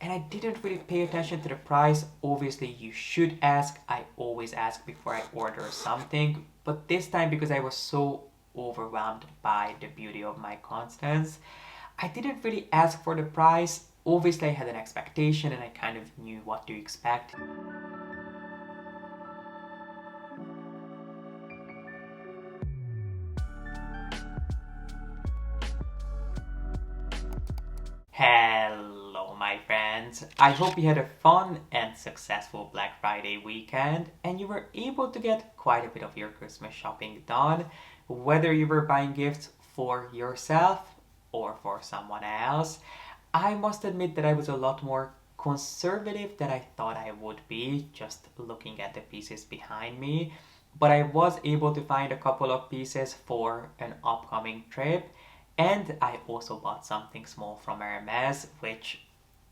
and I didn't really pay attention to the price. Obviously, you should ask. I always ask before I order something, but this time because I was so overwhelmed by the beauty of my Constance, I didn't really ask for the price. Obviously, I had an expectation and I kind of knew what to expect. Hello, my friends. I hope you had a fun and successful Black Friday weekend and you were able to get quite a bit of your Christmas shopping done, whether you were buying gifts for yourself or for someone else. I must admit that I was a lot more conservative than I thought I would be, just looking at the pieces behind me. But I was able to find a couple of pieces for an upcoming trip, and I also bought something small from Hermes, which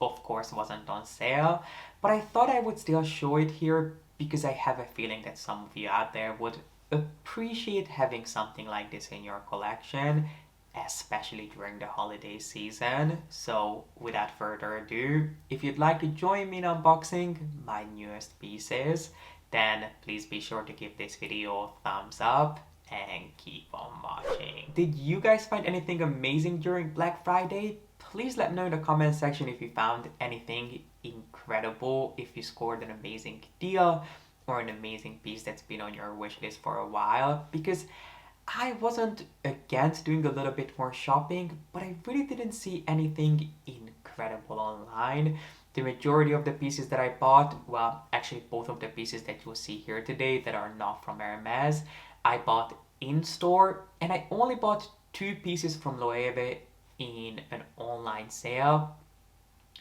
of course wasn't on sale. But I thought I would still show it here because I have a feeling that some of you out there would appreciate having something like this in your collection, especially during the holiday season. So without further ado, if you'd like to join me in unboxing my newest pieces, then please be sure to give this video a thumbs up and keep on watching. Did you guys find anything amazing during Black Friday? Please let me know in the comment section if you found anything incredible, if you scored an amazing deal or an amazing piece that's been on your wish list for a while, because I wasn't against doing a little bit more shopping, but I really didn't see anything incredible online. The majority of the pieces that I bought, well, actually both of the pieces that you'll see here today that are not from Hermes, I bought in store, and I only bought two pieces from Loewe in an online sale,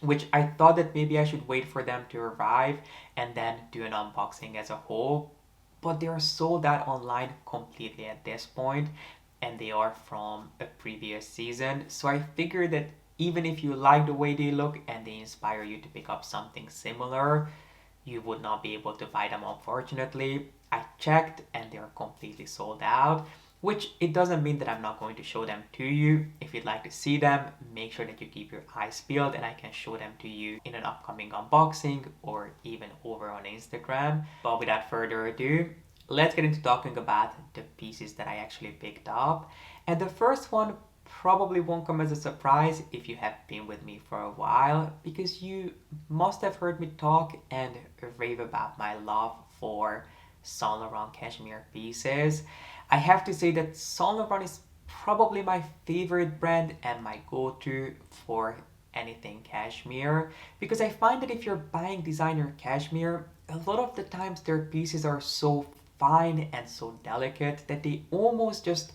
which I thought that maybe I should wait for them to arrive and then do an unboxing as a whole, but they are sold out online completely at this point, and they are from a previous season. So I figured that even if you like the way they look and they inspire you to pick up something similar, you would not be able to buy them, unfortunately. I checked and they are completely sold out, which it doesn't mean that I'm not going to show them to you. If you'd like to see them, make sure that you keep your eyes peeled and I can show them to you in an upcoming unboxing or even over on Instagram. But without further ado, let's get into talking about the pieces that I actually picked up. And the first one probably won't come as a surprise if you have been with me for a while, because you must have heard me talk and rave about my love for Saint Laurent cashmere pieces. I have to say that Saint Laurent is probably my favorite brand and my go-to for anything cashmere, because I find that if you're buying designer cashmere, a lot of the times their pieces are so fine and so delicate that they almost just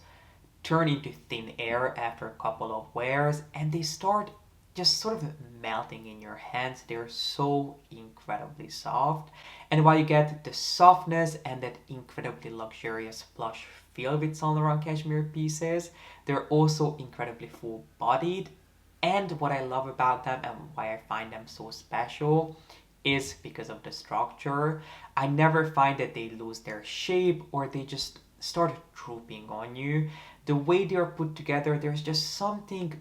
turn into thin air after a couple of wears, and they start just sort of melting in your hands. They're so incredibly soft. And while you get the softness and that incredibly luxurious plush feel with Saint Laurent cashmere pieces, they're also incredibly full bodied. And what I love about them and why I find them so special is because of the structure. I never find that they lose their shape or they just start drooping on you. The way they are put together, there's just something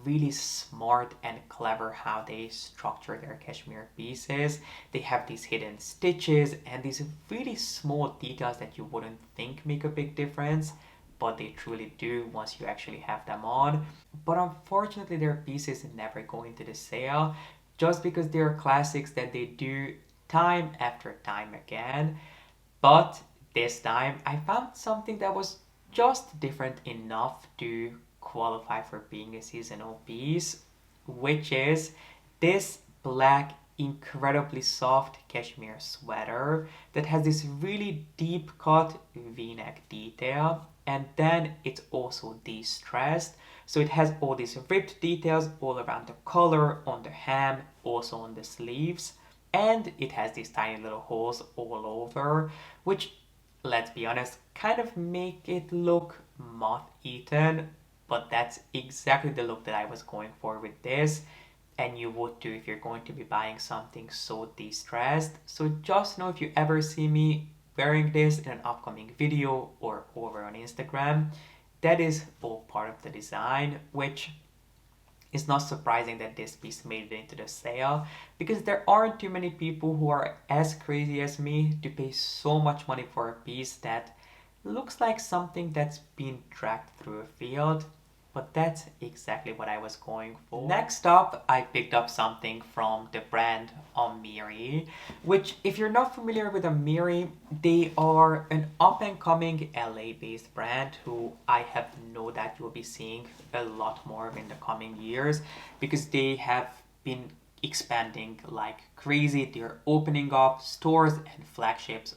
really smart and clever how they structure their cashmere pieces. They have these hidden stitches and these really small details that you wouldn't think make a big difference, but they truly do once you actually have them on. But unfortunately, their pieces never go into the sale just because they are classics that they do time after time again. But this time I found something that was just different enough to qualify for being a seasonal piece, which is this black, incredibly soft cashmere sweater that has this really deep cut v-neck detail, and then it's also de-stressed. So it has all these ripped details all around the collar, on the hem, also on the sleeves, and it has these tiny little holes all over, which, let's be honest, kind of make it look moth-eaten, but that's exactly the look that I was going for with this, and you would too if you're going to be buying something so de-stressed. So just know if you ever see me wearing this in an upcoming video or over on Instagram, that is all part of the design, which it's not surprising that this piece made it into the sale, because there aren't too many people who are as crazy as me to pay so much money for a piece that looks like something that's been dragged through a field. But that's exactly what I was going for. Next up, I picked up something from the brand Amiri, which, if you're not familiar with Amiri, they are an up-and-coming LA-based brand who I have no doubt you'll be seeing a lot more in the coming years, because they have been expanding like crazy. They're opening up stores and flagships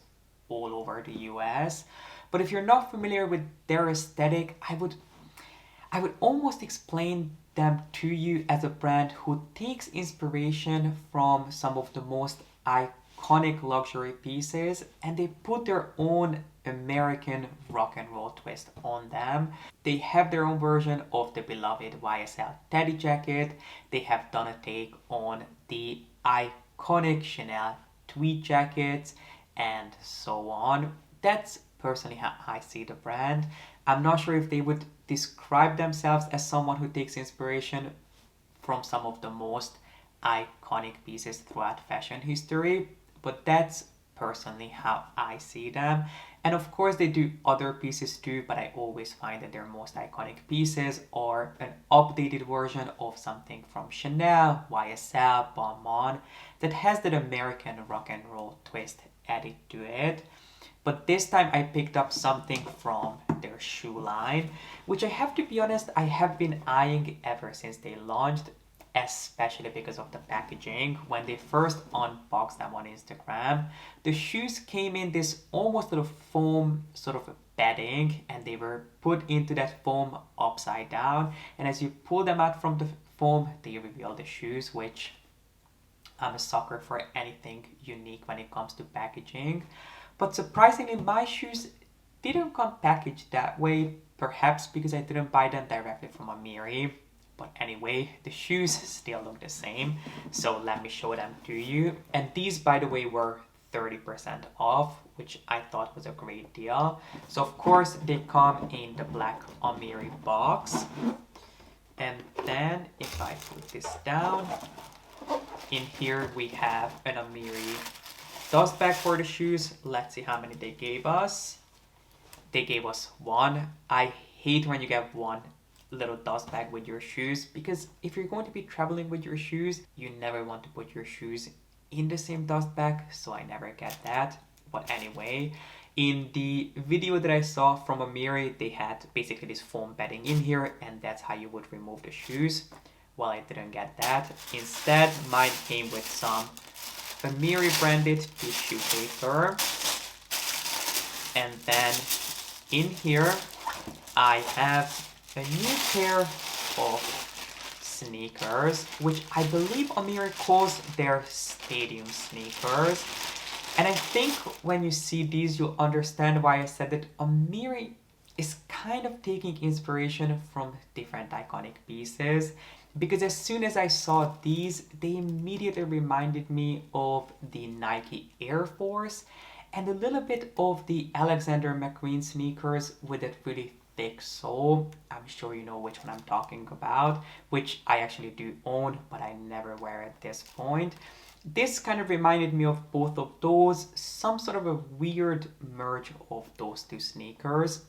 all over the US. But if you're not familiar with their aesthetic, I would almost explain them to you as a brand who takes inspiration from some of the most iconic luxury pieces and they put their own American rock and roll twist on them. They have their own version of the beloved YSL teddy jacket. They have done a take on the iconic Chanel tweed jackets and so on. That's personally how I see the brand. I'm not sure if they would describe themselves as someone who takes inspiration from some of the most iconic pieces throughout fashion history, but that's personally how I see them. And of course, they do other pieces too, but I always find that their most iconic pieces are an updated version of something from Chanel, YSL, Balmain that has that American rock and roll twist added to it. But this time I picked up something from their shoe line, which I have to be honest, I have been eyeing ever since they launched, especially because of the packaging. When they first unboxed them on Instagram, the shoes came in this almost little foam sort of bedding, and they were put into that foam upside down. And as you pull them out from the foam, they reveal the shoes, which I'm a sucker for anything unique when it comes to packaging. But surprisingly, my shoes didn't come packaged that way, perhaps because I didn't buy them directly from Amiri. But anyway, the shoes still look the same, so let me show them to you. And these, by the way, were 30% off, which I thought was a great deal. So of course, they come in the black Amiri box. And then, if I put this down, in here we have an Amiri dust bag for the shoes. Let's see how many they gave us. They gave us one. I hate when you get one little dust bag with your shoes, because if you're going to be traveling with your shoes, you never want to put your shoes in the same dust bag, so I never get that. But anyway, in the video that I saw from Amiri, they had basically this foam bedding in here, and that's how you would remove the shoes. Well, I didn't get that. Instead, mine came with some Amiri branded tissue paper. And then in here, I have a new pair of sneakers, which I believe Amiri calls their stadium sneakers. And I think when you see these, you'll understand why I said that Amiri is kind of taking inspiration from different iconic pieces. Because as soon as I saw these, they immediately reminded me of the Nike Air Force and a little bit of the Alexander McQueen sneakers with that really thick sole. I'm sure you know which one I'm talking about, which I actually do own, but I never wear at this point. This kind of reminded me of both of those, some sort of a weird merge of those two sneakers,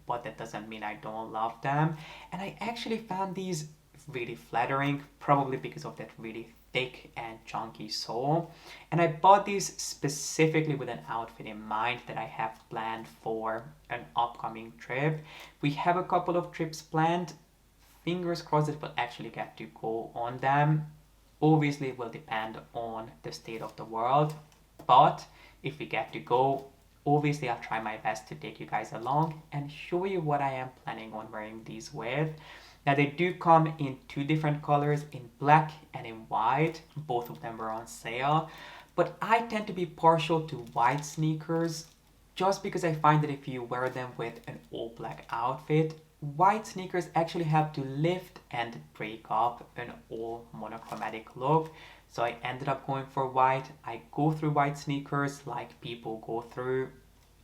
but that doesn't mean I don't love them. And I actually found these really flattering, probably because of that really thick and chunky sole. And I bought these specifically with an outfit in mind that I have planned for an upcoming trip. We have a couple of trips planned. Fingers crossed that we'll actually get to go on them. Obviously, it will depend on the state of the world, but if we get to go, obviously I'll try my best to take you guys along and show you what I am planning on wearing these with. Now they do come in two different colors, in black and in white. Both of them were on sale, but I tend to be partial to white sneakers just because I find that if you wear them with an all black outfit, white sneakers actually have to lift and break up an all monochromatic look. So I ended up going for white. I go through white sneakers like people go through,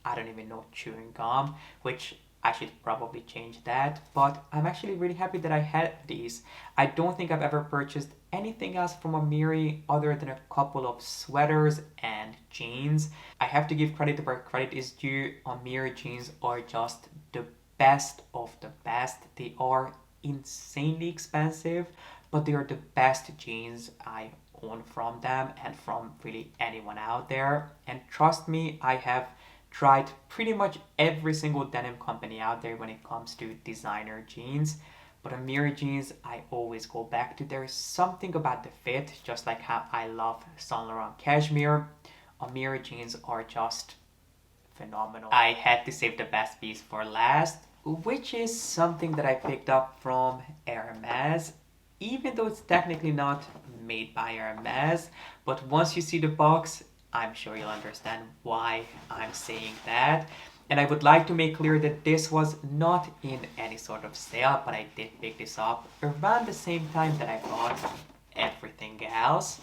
I don't even know, chewing gum, which I should probably change that, but I'm actually really happy that I had these. I don't think I've ever purchased anything else from Amiri other than a couple of sweaters and jeans. I have to give credit where credit is due. Amiri jeans are just the best of the best. They are insanely expensive, but they are the best jeans I own from them and from really anyone out there. And trust me, I have tried pretty much every single denim company out there when it comes to designer jeans. But Amiri jeans, I always go back to. There's something about the fit, just like how I love Saint Laurent cashmere. Amiri jeans are just phenomenal. I had to save the best piece for last, which is something that I picked up from Hermes, even though it's technically not made by Hermes. But once you see the box, I'm sure you'll understand why I'm saying that. And I would like to make clear that this was not in any sort of sale, but I did pick this up around the same time that I bought everything else.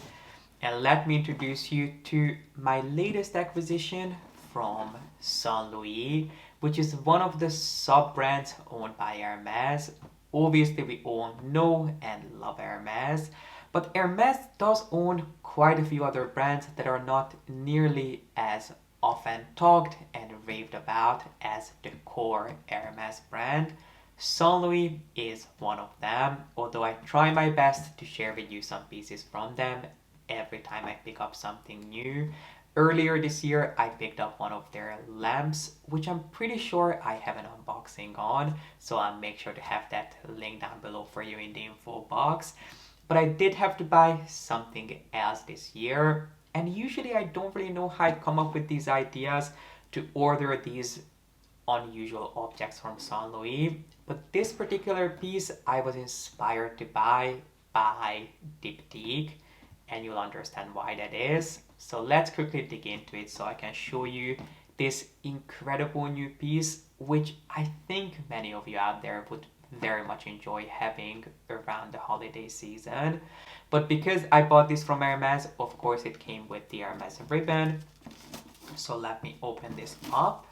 And let me introduce you to my latest acquisition from Saint Louis, which is one of the sub brands owned by Hermes. Obviously, we all know and love Hermes, but Hermes does own quite a few other brands that are not nearly as often talked and raved about as the core Hermes brand. Saint Louis is one of them, although I try my best to share with you some pieces from them every time I pick up something new. Earlier this year, I picked up one of their lamps, which I'm pretty sure I have an unboxing on, so I'll make sure to have that link down below for you in the info box. But I did have to buy something else this year, and usually I don't really know how I come up with these ideas to order these unusual objects from Saint Louis, but this particular piece I was inspired to buy by Diptyque, and you'll understand why that is. So let's quickly dig into it so I can show you this incredible new piece, which I think many of you out there would very much enjoy having around the holiday season. But because I bought this from Hermes, of course it came with the Hermes ribbon. So let me open this up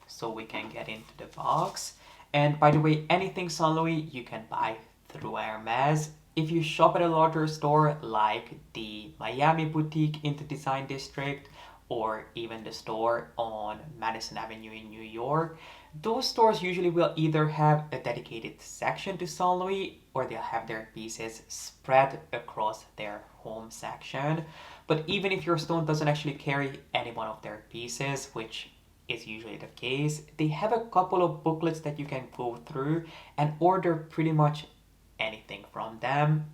so we can get into the box. And by the way, anything Saint Louis you can buy through Hermes. If you shop at a larger store like the Miami boutique in the Design District or even the store on Madison Avenue in New York, those stores usually will either have a dedicated section to Saint Louis or they'll have their pieces spread across their home section. But even if your store doesn't actually carry any one of their pieces, which is usually the case, they have a couple of booklets that you can go through and order pretty much anything from them.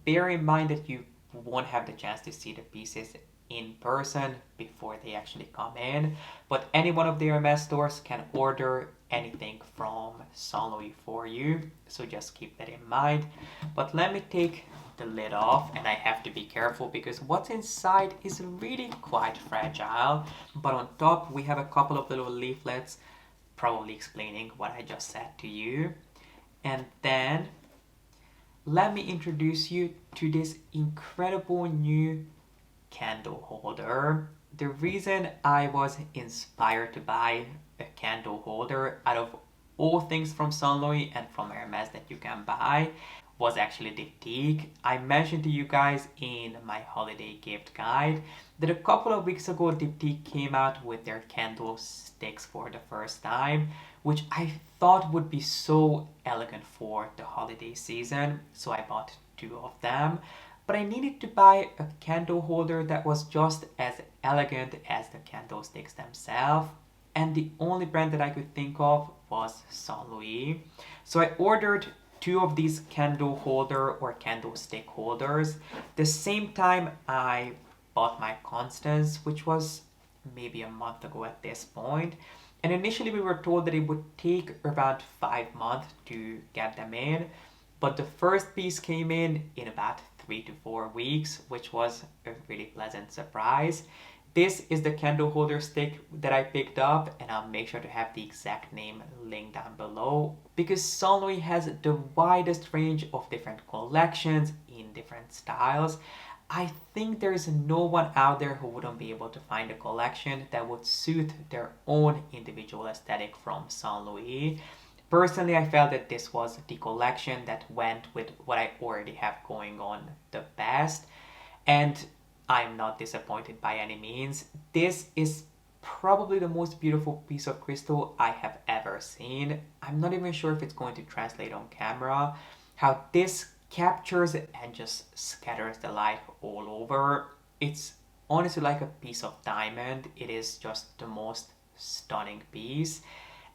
Bear in mind that you won't have the chance to see the pieces in person before they actually come in, but any one of the Hermes stores can order anything from Saint Louis for you, so just keep that in mind. But let me take the lid off, and I have to be careful because what's inside is really quite fragile. But on top we have a couple of little leaflets probably explaining what I just said to you. And then let me introduce you to this incredible new candle holder. The reason I was inspired to buy a candle holder out of all things from Saint Louis and from Hermes that you can buy was actually Diptyque. I mentioned to you guys in my holiday gift guide that a couple of weeks ago Diptyque came out with their candlesticks for the first time, which I thought would be so elegant for the holiday season, so I bought two of them. But I needed to buy a candle holder that was just as elegant as the candlesticks themselves, and the only brand that I could think of was Saint Louis. So I ordered two of these candle holder or candlestick holders the same time I bought my Constance, which was maybe a month ago at this point. And initially we were told that it would take around 5 months to get them in, but the first piece came in about 3 to 4 weeks, which was a really pleasant surprise. This is the candle holder stick that I picked up, and I'll make sure to have the exact name linked down below, because Saint Louis has the widest range of different collections in different styles. I think there is no one out there who wouldn't be able to find a collection that would suit their own individual aesthetic from Saint Louis. Personally, I felt that this was the collection that went with what I already have going on the best, and I'm not disappointed by any means. This is probably the most beautiful piece of crystal I have ever seen. I'm not even sure if it's going to translate on camera. How this captures and just scatters the light all over. It's honestly like a piece of diamond. It is just the most stunning piece.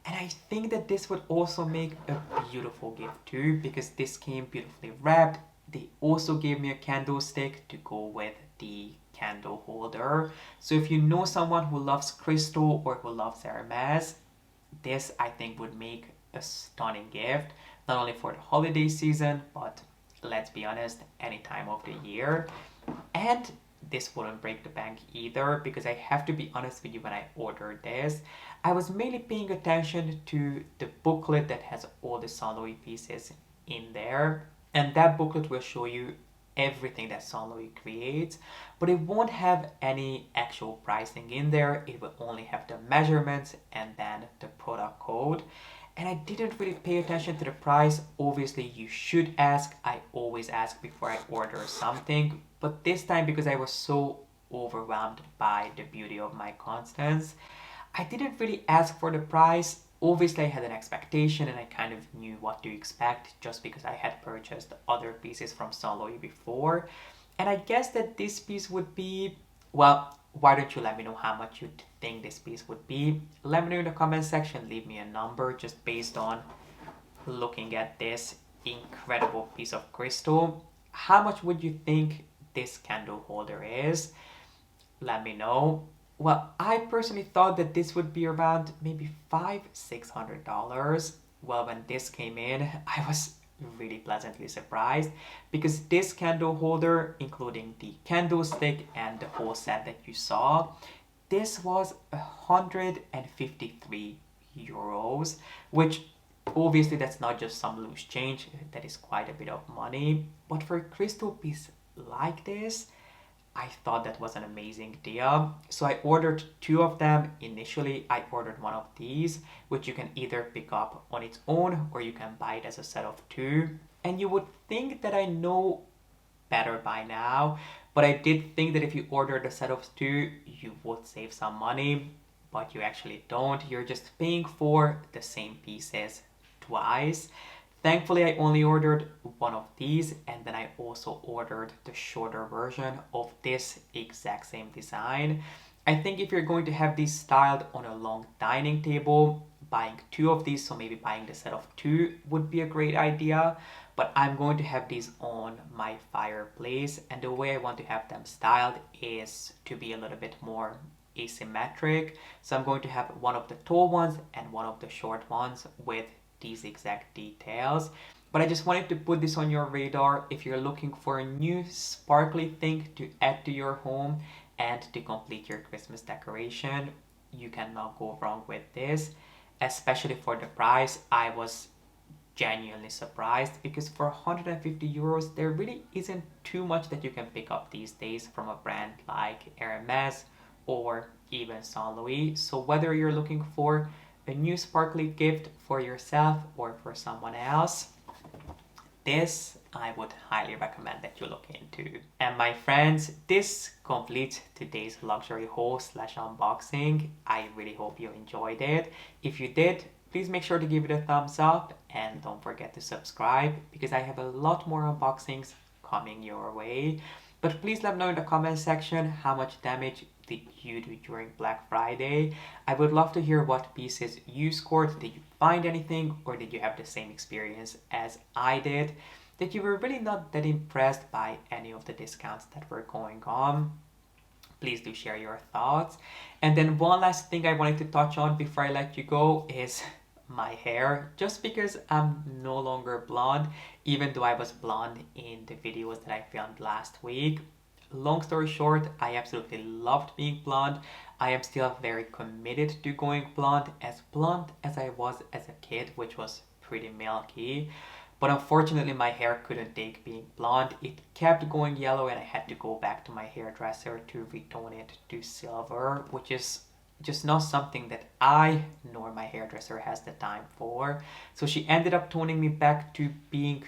And I think that this would also make a beautiful gift too, because this came beautifully wrapped. They also gave me a candlestick to go with the candle holder. So if you know someone who loves crystal or who loves Hermes, this I think would make a stunning gift, not only for the holiday season, but let's be honest, any time of the year. And this wouldn't break the bank either, because I have to be honest with you, when I ordered this, I was mainly paying attention to the booklet that has all the Saint Louis pieces in there. And that booklet will show you everything that Saint Louis creates, but it won't have any actual pricing in there. It will only have the measurements and then the product code. And I didn't really pay attention to the price. Obviously, you should ask. I always ask before I order something. But this time, because I was so overwhelmed by the beauty of my Constance, I didn't really ask for the price. Obviously, I had an expectation and I kind of knew what to expect just because I had purchased other pieces from Saint Louis before. And I guess that this piece would be, well, why don't you let me know how much you think this piece would be? Let me know in the comment section, leave me a number just based on looking at this incredible piece of crystal. How much would you think this candle holder is? Let me know. Well, I personally thought that this would be around maybe $600. Well, when this came in, I was really pleasantly surprised, because this candle holder, including the candlestick and the whole set that you saw, this was 153 euros, which obviously that's not just some loose change, that is quite a bit of money. But for a crystal piece like this, I thought that was an amazing deal. So I ordered two of them. Initially, I ordered one of these, which you can either pick up on its own or you can buy it as a set of two. And you would think that I know better by now, but I did think that if you ordered a set of two, you would save some money, but you actually don't. You're just paying for the same pieces twice. Thankfully, I only ordered one of these, and then I also ordered the shorter version of this exact same design. I think if you're going to have these styled on a long dining table, buying two of these, so maybe buying the set of two would be a great idea. But I'm going to have these on my fireplace, and the way I want to have them styled is to be a little bit more asymmetric. So I'm going to have one of the tall ones and one of the short ones with these exact details. But I just wanted to put this on your radar. If you're looking for a new sparkly thing to add to your home and to complete your Christmas decoration, you cannot go wrong with this. Especially for the price, I was genuinely surprised, because for 150 euros there really isn't too much that you can pick up these days from a brand like Hermes or even Saint Louis. So whether you're looking for a new sparkly gift for yourself or for someone else, this I would highly recommend that you look into. And my friends, this completes today's luxury haul slash unboxing. I really hope you enjoyed it. If you did, please make sure to give it a thumbs up and don't forget to subscribe, because I have a lot more unboxings coming your way. But please let me know in the comment section how much damage did you do during Black Friday. I would love to hear what pieces you scored. Did you find anything, or did you have the same experience as I did, that you were really not that impressed by any of the discounts that were going on? Please do share your thoughts. And then one last thing I wanted to touch on before I let you go is my hair. Just because I'm no longer blonde, even though I was blonde in the videos that I filmed last week. Long story short, I absolutely loved being blonde. I am still very committed to going blonde as I was as a kid, which was pretty milky. But unfortunately, my hair couldn't take being blonde. It kept going yellow, and I had to go back to my hairdresser to retone it to silver, which is just not something that I nor my hairdresser has the time for. So she ended up toning me back to being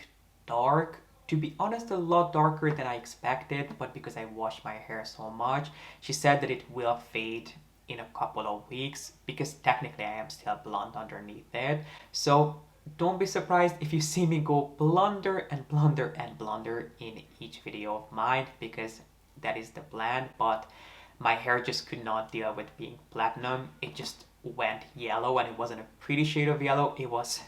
dark. To be honest, a lot darker than I expected, but because I wash my hair so much, she said that it will fade in a couple of weeks because technically I am still blonde underneath it. So don't be surprised if you see me go blonder and blonder and blonder in each video of mine, because that is the plan. But my hair just could not deal with being platinum. It just went yellow, and it wasn't a pretty shade of yellow, it was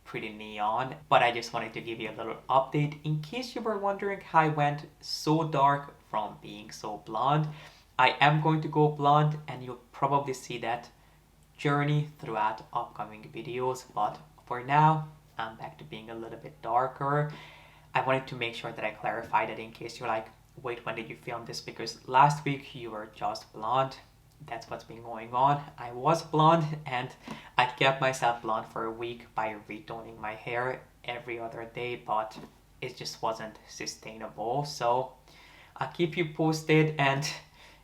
pretty neon. But I just wanted to give you a little update in case you were wondering how I went so dark from being so blonde. I am going to go blonde, and you'll probably see that journey throughout upcoming videos, but for now I'm back to being a little bit darker. I wanted to make sure that I clarify that in case you're like, wait, when did you film this? Because last week you were just blonde. That's what's been going on. I was blonde, and I kept myself blonde for a week by retoning my hair every other day, but it just wasn't sustainable. So I'll keep you posted, and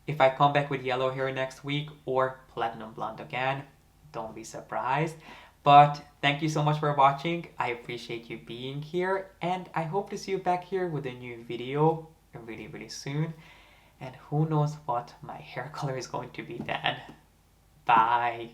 if I come back with yellow hair next week or platinum blonde again, don't be surprised. But thank you so much for watching. I appreciate you being here, and I hope to see you back here with a new video really soon. And who knows what my hair color is going to be then. Bye.